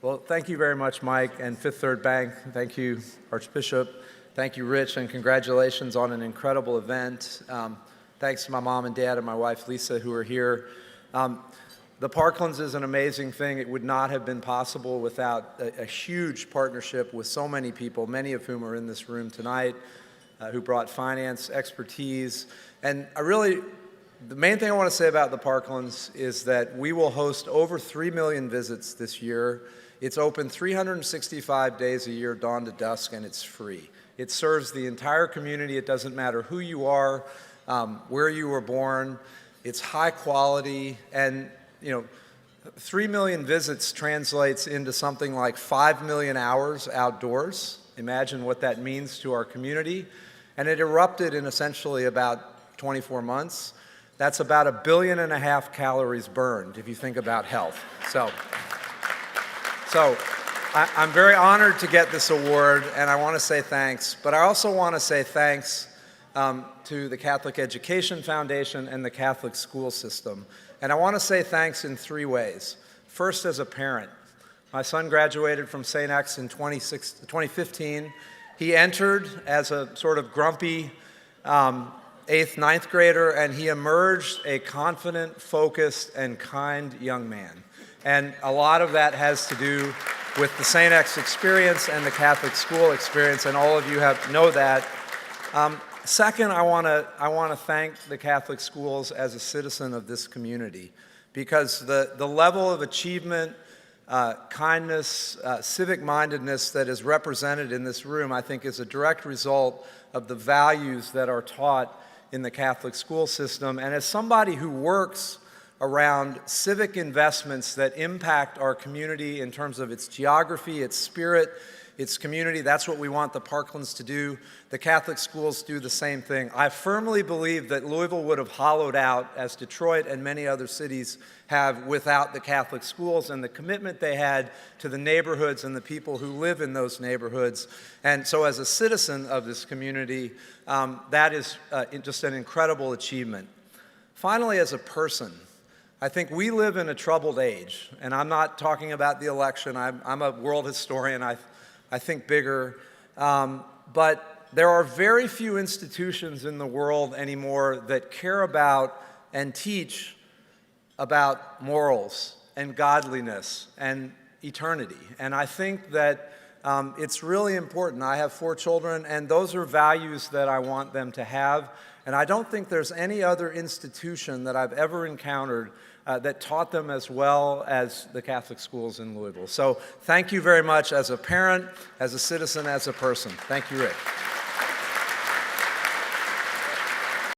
Well, thank you very much, Mike, and Fifth Third Bank. Thank you, Archbishop. Thank you, Rich, and congratulations on an incredible event. Thanks to my mom and dad and my wife, Lisa, who are here. The Parklands is an amazing thing. It would not have been possible without a huge partnership with so many people, many of whom are in this room tonight, who brought finance expertise. And the main thing I want to say about the Parklands is that we will host over 3 million visits this year. It's open 365 days a year, dawn to dusk, and it's free. It serves the entire community. It doesn't matter who you are, where you were born. It's high quality, and 3 million visits translates into something like 5 million hours outdoors. Imagine what that means to our community. And it erupted in essentially about 24 months. That's about 1.5 billion calories burned if you think about health. So I'm very honored to get this award, and I want to say thanks. But I also want to say thanks to the Catholic Education Foundation and the Catholic school system. And I want to say thanks in 3 ways. First, as a parent. My son graduated from St. X in 2015. He entered as a sort of grumpy 8th, 9th grader, and he emerged a confident, focused, and kind young man. And a lot of that has to do with the St. X experience and the Catholic school experience, and all of you know that. Second, I want to thank the Catholic schools as a citizen of this community, because the level of achievement, kindness, civic-mindedness that is represented in this room, I think, is a direct result of the values that are taught in the Catholic school system. And as somebody who works around civic investments that impact our community in terms of its geography, its spirit, its community, that's what we want the Parklands to do. The Catholic schools do the same thing. I firmly believe that Louisville would have hollowed out, as Detroit and many other cities have, without the Catholic schools and the commitment they had to the neighborhoods and the people who live in those neighborhoods. And so as a citizen of this community, that is just an incredible achievement. Finally, as a person, I think we live in a troubled age, and I'm not talking about the election. I'm a world historian. I think bigger. But there are very few institutions in the world anymore that care about and teach about morals and godliness and eternity. And I think that it's really important. I have 4 children, and those are values that I want them to have. And I don't think there's any other institution that I've ever encountered that taught them as well as the Catholic schools in Louisville. So thank you very much as a parent, as a citizen, as a person. Thank you, Rick.